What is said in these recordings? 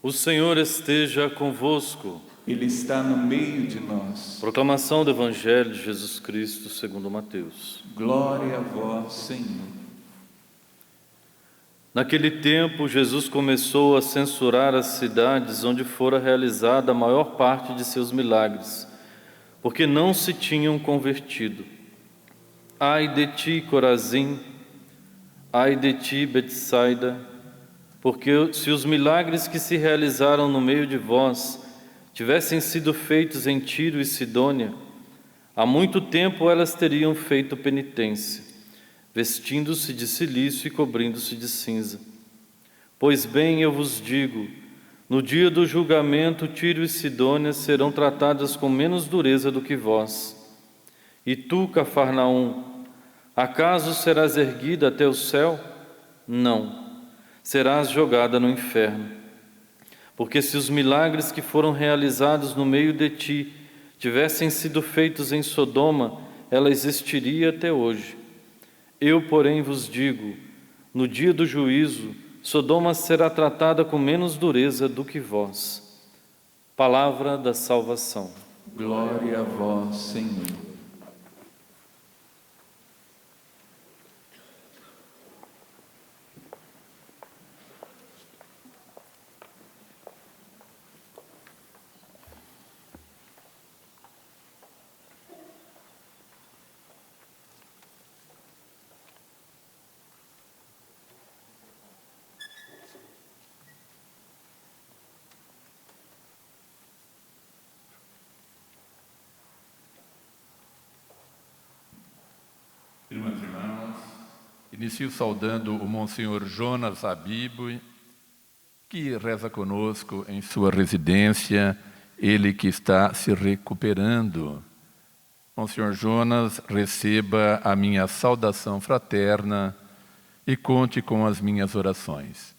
O Senhor esteja convosco. Ele está no meio de nós. Proclamação do Evangelho de Jesus Cristo segundo Mateus. Glória a vós, Senhor. Naquele tempo, Jesus começou a censurar as cidades onde fora realizada a maior parte de seus milagres, porque não se tinham convertido. Ai de ti, Corazim! Ai de ti, Betsaida! Porque se os milagres que se realizaram no meio de vós tivessem sido feitos em Tiro e Sidônia, há muito tempo elas teriam feito penitência, vestindo-se de cilício e cobrindo-se de cinza. Pois bem, eu vos digo, no dia do julgamento, Tiro e Sidônia serão tratadas com menos dureza do que vós. E tu, Cafarnaum, acaso serás erguida até o céu? Não, serás jogada no inferno. Porque se os milagres que foram realizados no meio de ti tivessem sido feitos em Sodoma, ela existiria até hoje. Eu, porém, vos digo, no dia do juízo, Sodoma será tratada com menos dureza do que vós. Palavra da salvação. Glória a vós, Senhor. Irmãs e irmãos, inicio saudando o Monsenhor Jonas Habib, que reza conosco em sua residência, ele que está se recuperando. Monsenhor Jonas, receba a minha saudação fraterna e conte com as minhas orações.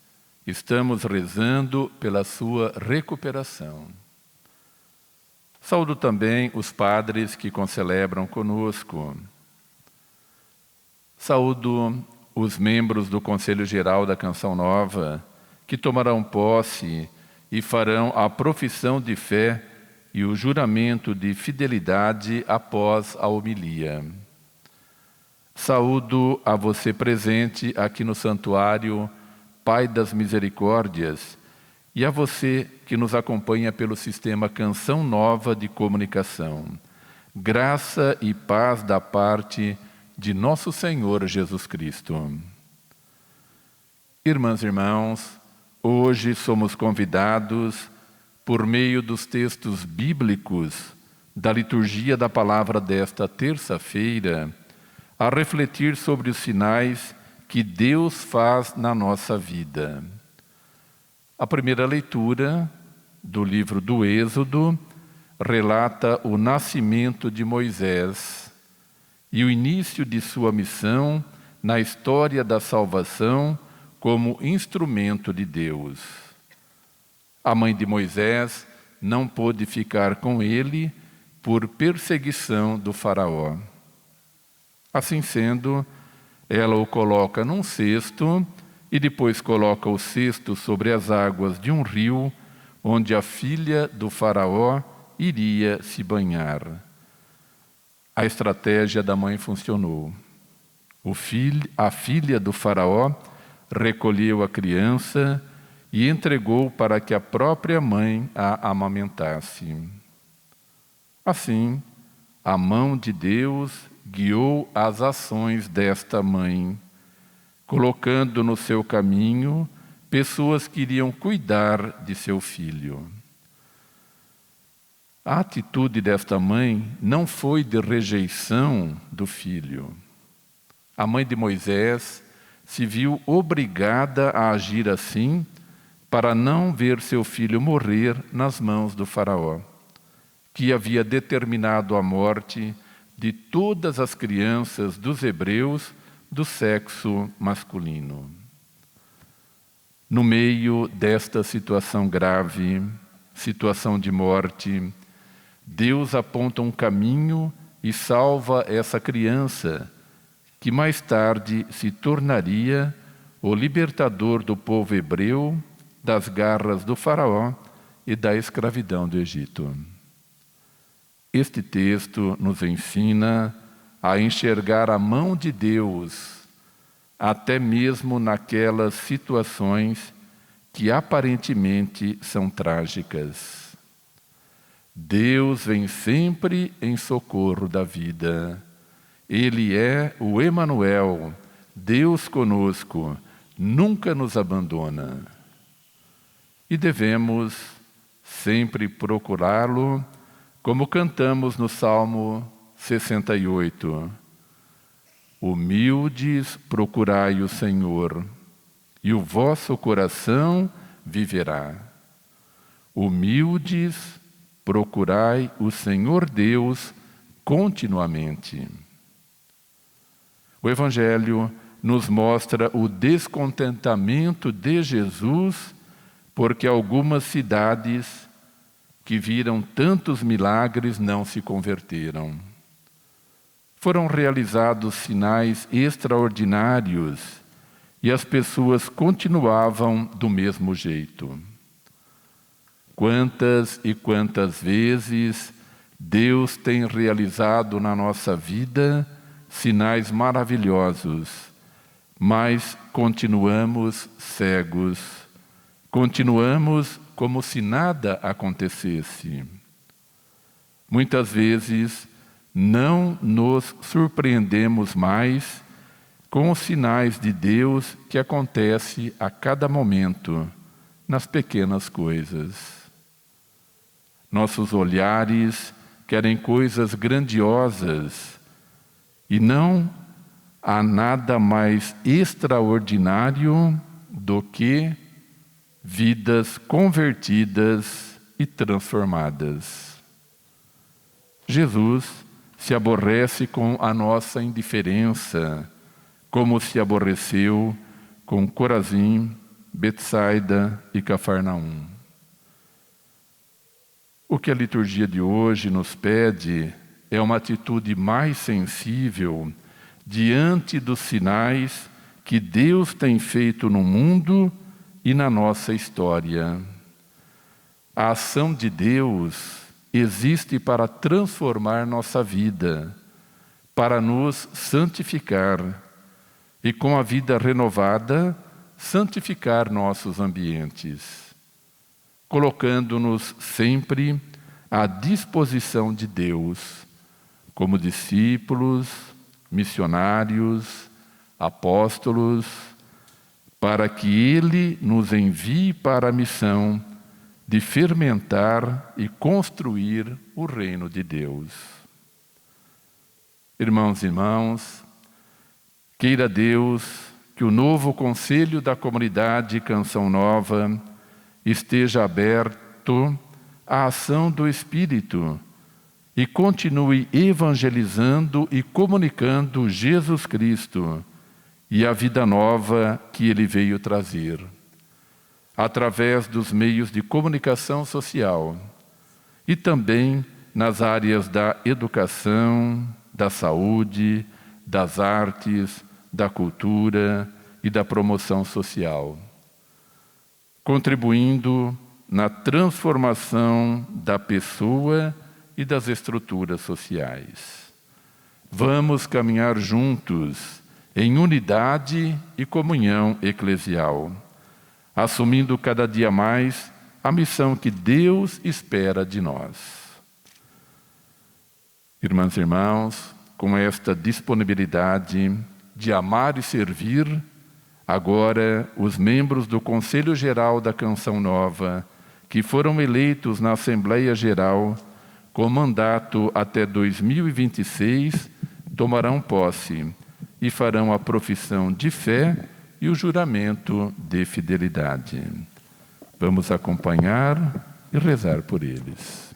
Estamos rezando pela sua recuperação. Saúdo também os padres que concelebram conosco. Saúdo os membros do Conselho Geral da Canção Nova, que tomarão posse e farão a profissão de fé e o juramento de fidelidade após a homilia. Saúdo a você presente aqui no Santuário, Pai das Misericórdias, e a você que nos acompanha pelo sistema Canção Nova de Comunicação. Graça e paz da parte de nosso Senhor Jesus Cristo. Irmãs e irmãos, hoje somos convidados, por meio dos textos bíblicos da liturgia da palavra desta terça-feira, a refletir sobre os sinais que Deus faz na nossa vida. A primeira leitura do livro do Êxodo relata o nascimento de Moisés e o início de sua missão na história da salvação como instrumento de Deus. A mãe de Moisés não pôde ficar com ele por perseguição do faraó. Assim sendo, ela o coloca num cesto e depois coloca o cesto sobre as águas de um rio onde a filha do faraó iria se banhar. A estratégia da mãe funcionou. A filha do faraó recolheu a criança e entregou para que a própria mãe a amamentasse. Assim, a mão de Deus guiou as ações desta mãe, colocando no seu caminho pessoas que iriam cuidar de seu filho. A atitude desta mãe não foi de rejeição do filho. A mãe de Moisés se viu obrigada a agir assim para não ver seu filho morrer nas mãos do faraó, que havia determinado a morte de todas as crianças dos hebreus do sexo masculino. No meio desta situação grave, situação de morte, Deus aponta um caminho e salva essa criança, que mais tarde se tornaria o libertador do povo hebreu das garras do faraó e da escravidão do Egito. Este texto nos ensina a enxergar a mão de Deus, até mesmo naquelas situações que aparentemente são trágicas. Deus vem sempre em socorro da vida. Ele é o Emanuel, Deus conosco, nunca nos abandona. E devemos sempre procurá-lo, como cantamos no Salmo 68. Humildes procurai o Senhor, e o vosso coração viverá. Humildes procurai o Senhor Deus continuamente. O Evangelho nos mostra o descontentamento de Jesus porque algumas cidades que viram tantos milagres não se converteram. Foram realizados sinais extraordinários e as pessoas continuavam do mesmo jeito. Quantas e quantas vezes Deus tem realizado na nossa vida sinais maravilhosos, mas continuamos cegos, continuamos como se nada acontecesse. Muitas vezes não nos surpreendemos mais com os sinais de Deus que acontecem a cada momento, nas pequenas coisas. Nossos olhares querem coisas grandiosas e não há nada mais extraordinário do que vidas convertidas e transformadas. Jesus se aborrece com a nossa indiferença, como se aborreceu com Corazim, Betsaida e Cafarnaum. O que a liturgia de hoje nos pede é uma atitude mais sensível diante dos sinais que Deus tem feito no mundo e na nossa história. A ação de Deus existe para transformar nossa vida, para nos santificar e, com a vida renovada, santificar nossos ambientes, colocando-nos sempre à disposição de Deus, como discípulos, missionários, apóstolos, para que Ele nos envie para a missão de fermentar e construir o reino de Deus. Irmãos e irmãs, queira Deus que o novo Conselho da Comunidade Canção Nova esteja aberto à ação do Espírito e continue evangelizando e comunicando Jesus Cristo e a vida nova que Ele veio trazer, através dos meios de comunicação social e também nas áreas da educação, da saúde, das artes, da cultura e da promoção social, contribuindo na transformação da pessoa e das estruturas sociais. Vamos caminhar juntos em unidade e comunhão eclesial, assumindo cada dia mais a missão que Deus espera de nós. Irmãs e irmãos, com esta disponibilidade de amar e servir, agora os membros do Conselho Geral da Canção Nova, que foram eleitos na Assembleia Geral com mandato até 2026, tomarão posse e farão a profissão de fé e o juramento de fidelidade. Vamos acompanhar e rezar por eles.